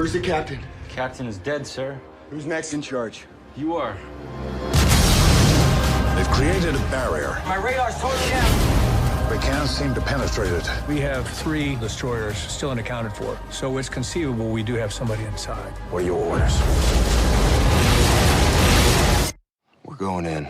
Where's the captain? Captain is dead, sir. Who's next in charge? You are. They've created a barrier. My radar's totally down. They can't seem to penetrate it. We have 3 destroyers still unaccounted for, so it's conceivable we do have somebody inside. What are your orders? We're going in.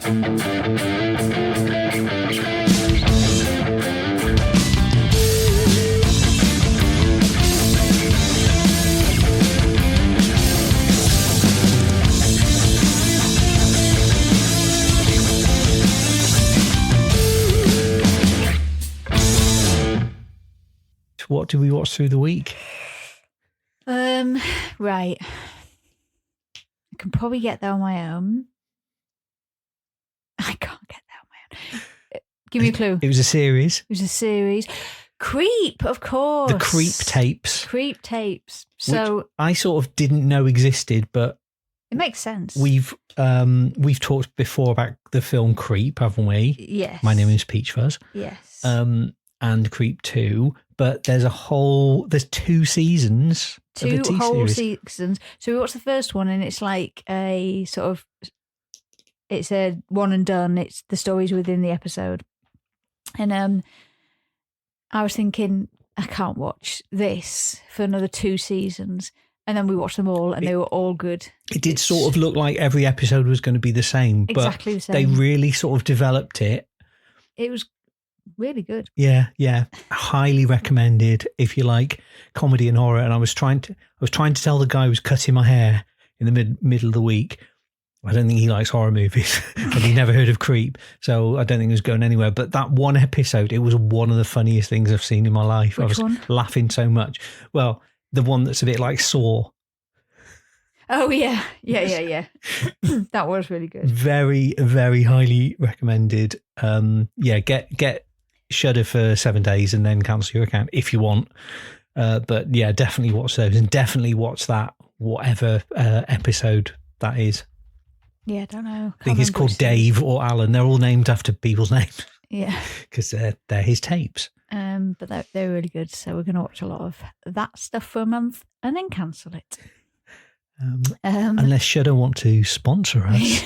What do we watch through the week? Right. I can probably get there on my own. I can't get there on my own. Give me a clue. It was a series. It was a series. Creep, of course. The Creep tapes. Creep tapes. So which I sort of didn't know existed, but it makes sense. We've talked before about the film Creep, haven't we? Yes. My Name is Peach Fuzz. Yes. And Creep 2, but there's 2 seasons. 2 whole seasons. So we watched the first one, and it's like a sort of, it's a one and done. It's the stories within the episode. And I was thinking, I can't watch this for another 2 seasons. And then we watched them all, and they were all good. It did sort of look like every episode was going to be the same, but exactly the same. They really sort of developed it. It was really good. Yeah. Highly recommended if you like comedy and horror. And I was trying to tell the guy who was cutting my hair in the middle of the week, I don't think he likes horror movies and he never heard of Creep. So I don't think it was going anywhere. But that one episode, it was one of the funniest things I've seen in my life. Which I was one? Laughing so much. Well, the one that's a bit like Saw. Oh, yeah. That was really good. Very, very highly recommended. Get Shudder for 7 days and then cancel your account if you want. But yeah, definitely watch those and definitely watch that, whatever episode that is. Yeah, I don't know. I think it's called Dave or Alan. They're all named after people's names. Yeah. Because they're his tapes. But they're really good. So we're going to watch a lot of that stuff for a month and then cancel it. Unless Shudder want to sponsor us.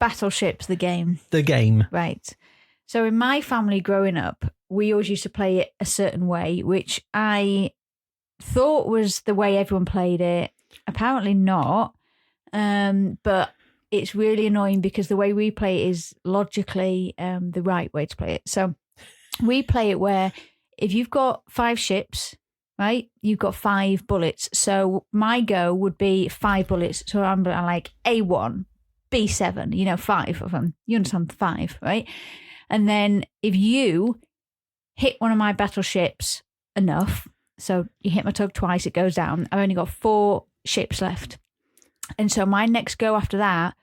Battleships, the game. The game. Right. So in my family growing up, we always used to play it a certain way, which I thought was the way everyone played it. Apparently not. But it's really annoying because the way we play it is logically the right way to play it. So we play it where if you've got 5 ships, right, you've got 5 bullets. So my go would be 5 bullets. So I'm like A1, B7, 5 of them. You understand 5, right? And then if you hit one of my battleships enough, so you hit my tug twice, it goes down. I've only got 4 ships left. And so my next go after that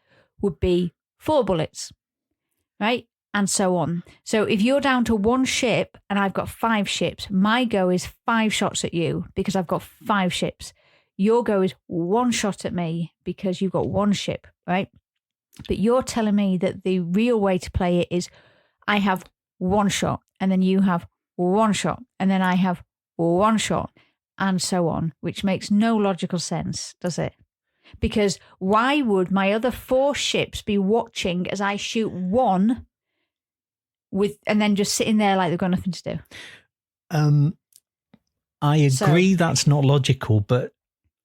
would be 4 bullets, right? And so on. So if you're down to 1 ship and I've got 5 ships, my go is 5 shots at you because I've got 5 ships. Your go is 1 shot at me because you've got 1 ship, right? But you're telling me that the real way to play it is I have 1 shot and then you have 1 shot and then I have 1 shot and so on, which makes no logical sense, does it? Because why would my other 4 ships be watching as I shoot 1 and then just sitting there like they've got nothing to do? I agree that's not logical, but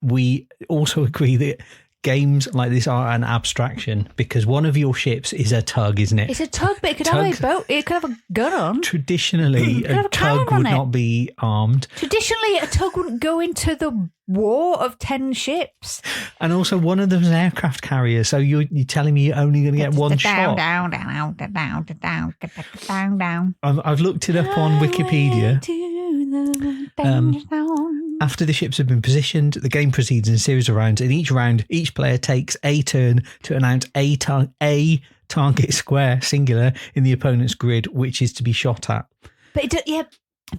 we also agree that games like this are an abstraction because one of your ships is a tug, isn't it? It's a tug, but it could have a boat. It could have a gun on. Traditionally, a tug would not be armed. Traditionally, a tug wouldn't go into the war of 10 ships. And also, one of them's an aircraft carrier, so you're telling me you're only going to get 1 shot. Down. I've looked it up on Wikipedia. After the ships have been positioned, the game proceeds in a series of rounds. In each round, each player takes a turn to announce a target square, singular, in the opponent's grid, which is to be shot at.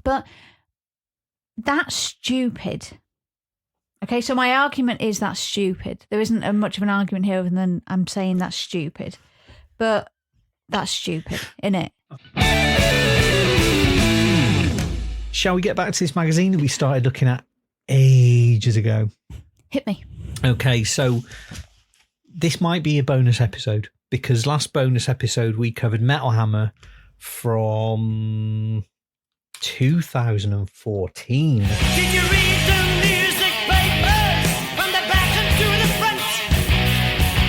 But that's stupid. Okay, so my argument is that's stupid. There isn't much of an argument here other than I'm saying that's stupid. But that's stupid, isn't it? Shall we get back to this magazine that we started looking at ages ago? Hit me. Okay, so this might be a bonus episode because last bonus episode we covered Metal Hammer from 2014. Did you read the music papers from the back and to the front?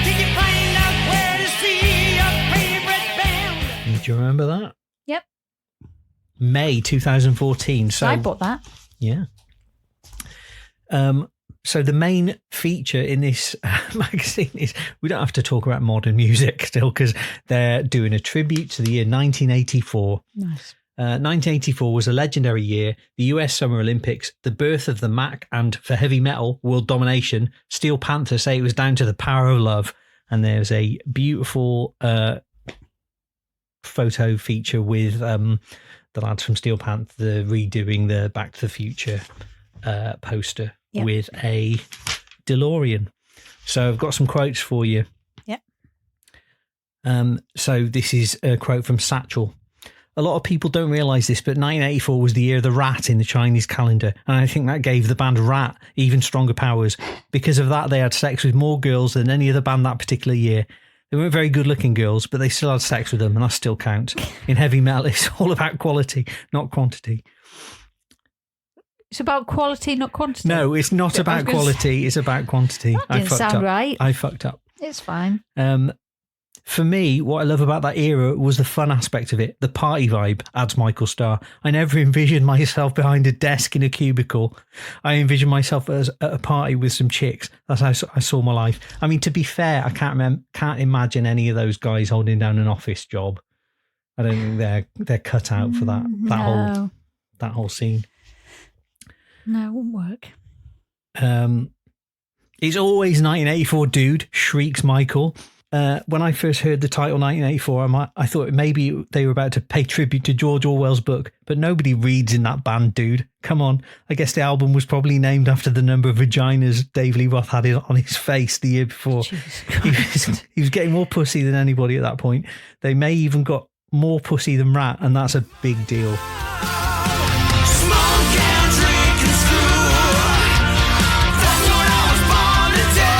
Did you find out where to see your favorite band? Do you remember that? Yep. May 2014. So I bought that. Yeah. So the main feature in this magazine is we don't have to talk about modern music still because they're doing a tribute to the year 1984. Nice. 1984 was a legendary year. The US Summer Olympics, the birth of the Mac, and for heavy metal, world domination. Steel Panther say it was down to the power of love. And there's a beautiful photo feature with the lads from Steel Panther redoing the Back to the Future poster with a DeLorean. So I've got some quotes for you. Yep. So this is a quote from Satchel. A lot of people don't realise this, but 1984 was the year of the rat in the Chinese calendar, and I think that gave the band Rat even stronger powers. Because of that, they had sex with more girls than any other band that particular year. They weren't very good-looking girls, but they still had sex with them, and that still counts. In heavy metal, it's all about quality, not quantity. It's about quality, not quantity. No, it's not about quality. It's about quantity. That didn't sound right. I fucked up. It's fine. For me, what I love about that era was the fun aspect of it, the party vibe, adds Michael Starr. I never envisioned myself behind a desk in a cubicle. I envisioned myself as at a party with some chicks. That's how I saw my life. I mean, to be fair, I can't imagine any of those guys holding down an office job. I don't think they're cut out for that whole scene. No, it won't work. It's always 1984, dude, shrieks Michael. When I first heard the title 1984, I thought maybe they were about to pay tribute to George Orwell's book, but nobody reads in that band, dude. Come on. I guess the album was probably named after the number of vaginas Dave Lee Roth had on his face the year before. He was getting more pussy than anybody at that point. They may even got more pussy than Rat, and that's a big deal. Smoke and drink and screw. That's what I was born to do.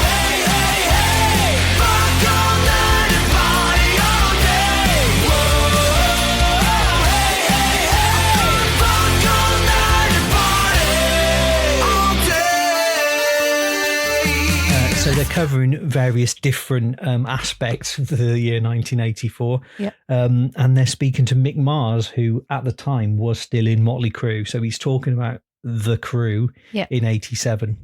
Hey, hey, hey. Fuck all night and party all day. Hey, hey, hey. Fuck all night and party all day. So they're covering various different aspects of the year 1984. Yep. And they're speaking to Mick Mars, who at the time was still in Motley Crue. So he's talking about the Crue in 87.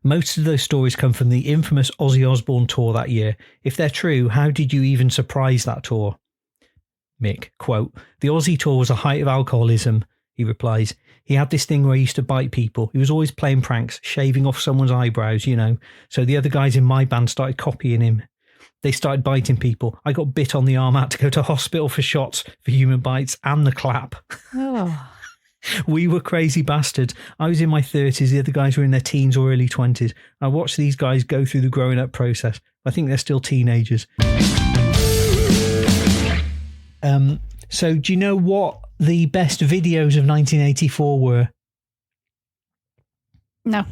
Most of those stories come from the infamous Ozzy Osbourne tour that year. If they're true, how did you even surprise that tour? Mick, quote, the Ozzy tour was a height of alcoholism, he replies. He had this thing where he used to bite people. He was always playing pranks, shaving off someone's eyebrows, you know. So the other guys in my band started copying him. They started biting people. I got bit on the arm, had to go to hospital for shots for human bites and the clap. Oh. We were crazy bastards. I was in my 30s. The other guys were in their teens or early 20s. I watched these guys go through the growing up process. I think they're still teenagers. So do you know what the best videos of 1984 were? No.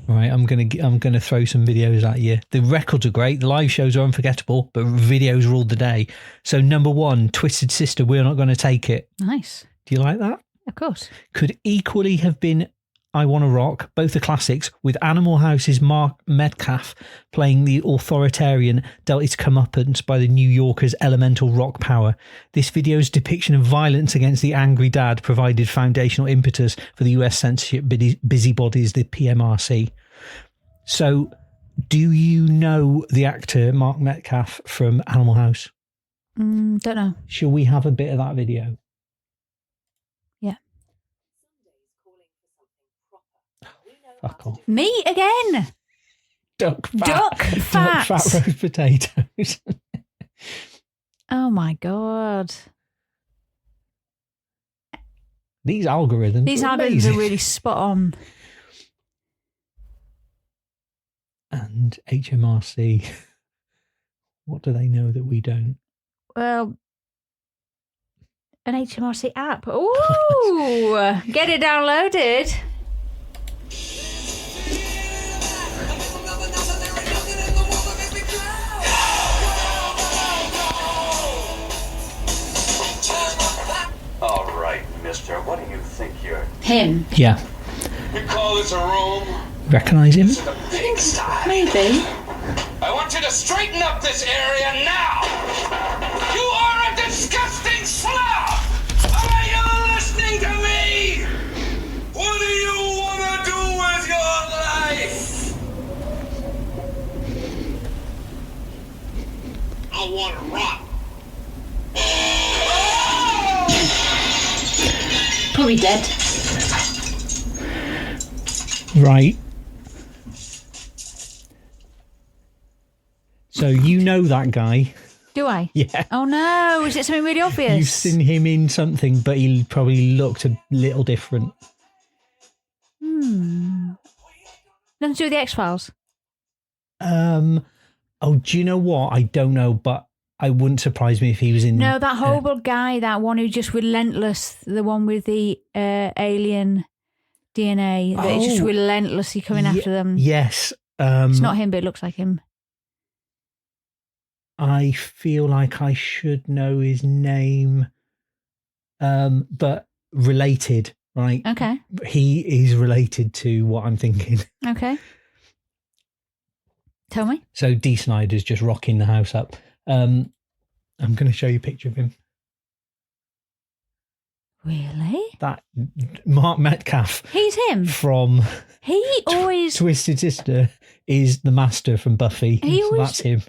Right, I'm gonna throw some videos at you. The records are great, the live shows are unforgettable, but videos ruled the day. So number 1, Twisted Sister, We're Not Gonna Take It. Nice. Do you like that? Of course. Could equally have been I Wanna Rock, both are classics, with Animal House's Mark Metcalf playing the authoritarian dealt its comeuppance by the New Yorker's elemental rock power. This video's depiction of violence against the angry dad provided foundational impetus for the US censorship busybodies, the PMRC. So, do you know the actor Mark Metcalf from Animal House? Don't know. Shall we have a bit of that video? Yeah. Fuck off. Me again. Duck fat. Duck fat. Duck fat roast potatoes. Oh my God. These algorithms are amazing. really spot on. And HMRC, what do they know that we don't? Well, an HMRC app. Ooh, get it downloaded. All right, mister. What do you think you're... Him. Yeah. You call this a room? Recognise him? This is a pigsty. Maybe. I want you to straighten up this area now. You are a disgusting slob. Are you listening to me? What do you want to do with your life? I want to rot. Probably dead. Right. So you know that guy. Do I? Yeah. Oh no, is it something really obvious? You've seen him in something, but he probably looked a little different. Nothing to do with the X-Files? Oh, do you know what? I don't know, but I wouldn't surprise me if he was in... No, that horrible guy, that one who just relentless, the one with the alien DNA, that is just relentlessly coming after them. Yes. It's not him, but it looks like him. I feel like I should know his name, but related, right? Okay. He is related to what I'm thinking. Okay. Tell me. So Dee Snider's just rocking the house up. I'm going to show you a picture of him. Really? That Mark Metcalf. He's him. From He always... Twisted Sister is the master from Buffy. He So always- that's him.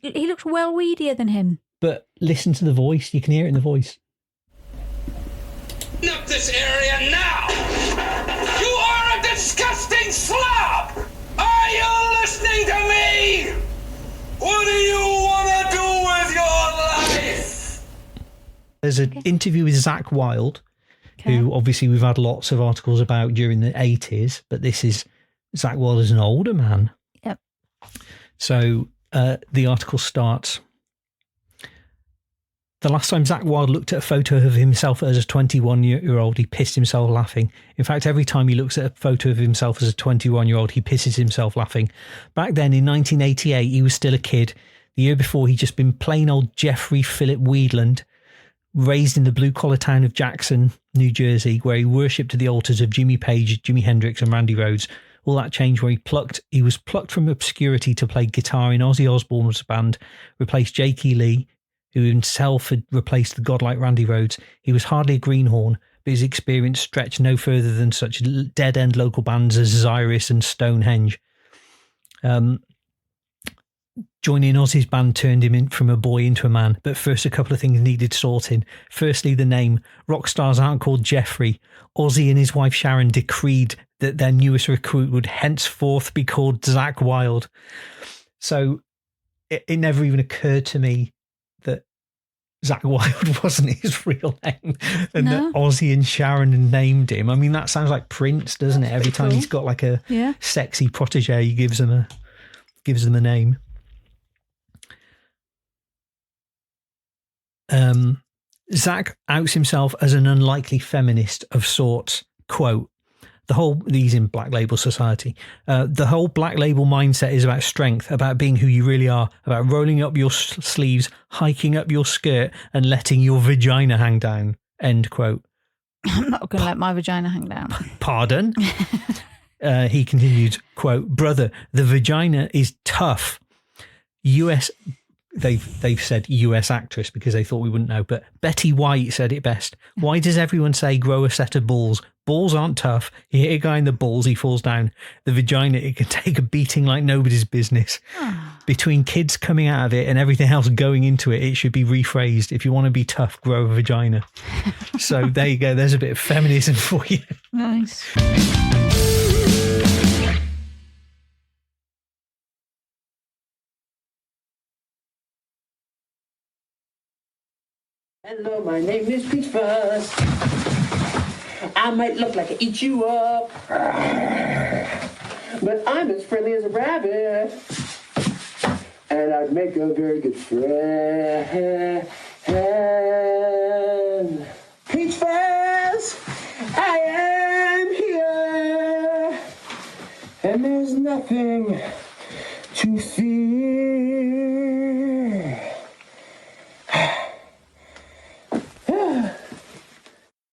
He looks well weedier than him. But listen to the voice. You can hear it in the voice. Up this area now. You are a disgusting slob. Are you listening to me? What do you want to do with your life? There's an interview with Zakk Wylde, who obviously we've had lots of articles about during the 80s, but this is Zakk Wylde as an older man. Yep. So the article starts. The last time Zakk Wylde looked at a photo of himself as a 21-year-old, he pissed himself laughing. In fact, every time he looks at a photo of himself as a 21-year-old, he pisses himself laughing. Back then, in 1988, he was still a kid. The year before, he'd just been plain old Jeffrey Philip Wheatland, raised in the blue-collar town of Jackson, New Jersey, where he worshipped at the altars of Jimmy Page, Jimi Hendrix and Randy Rhoads. All that changed where he was plucked from obscurity to play guitar in Ozzy Osbourne's band, replaced Jakey Lee, who himself had replaced the godlike Randy Rhoads. He was hardly a greenhorn, but his experience stretched no further than such dead-end local bands as Zyrus and Stonehenge. Joining Ozzy's band turned him from a boy into a man, but first a couple of things needed sorting. Firstly, the name. Rock stars aren't called Jeffrey. Ozzy and his wife Sharon decreed that their newest recruit would henceforth be called Zakk Wylde. So it never even occurred to me that Zakk Wylde wasn't his real name and that Ozzy and Sharon had named him. I mean, that sounds like Prince, doesn't it? Every time he's got like a sexy protege, he gives them a name. Zakk outs himself as an unlikely feminist of sorts. Quote, these in Black Label Society, the whole Black Label mindset is about strength, about being who you really are, about rolling up your sleeves, hiking up your skirt and letting your vagina hang down. End quote. I'm not going to let my vagina hang down. Pardon? He continued, quote, brother, the vagina is tough. They've said US actress because they thought we wouldn't know, but Betty White said it best. Why does everyone say grow a set of balls? Balls aren't tough. You hit a guy in the balls, he falls down. The vagina, it can take a beating like nobody's business. Between kids coming out of it and everything else going into it, it should be rephrased. If you want to be tough, grow a vagina. So there you go. There's a bit of feminism for you. Nice. Hello, my name is Peach Fuzz. I might look like I eat you up, but I'm as friendly as a rabbit, and I'd make a very good friend. nothing to fear.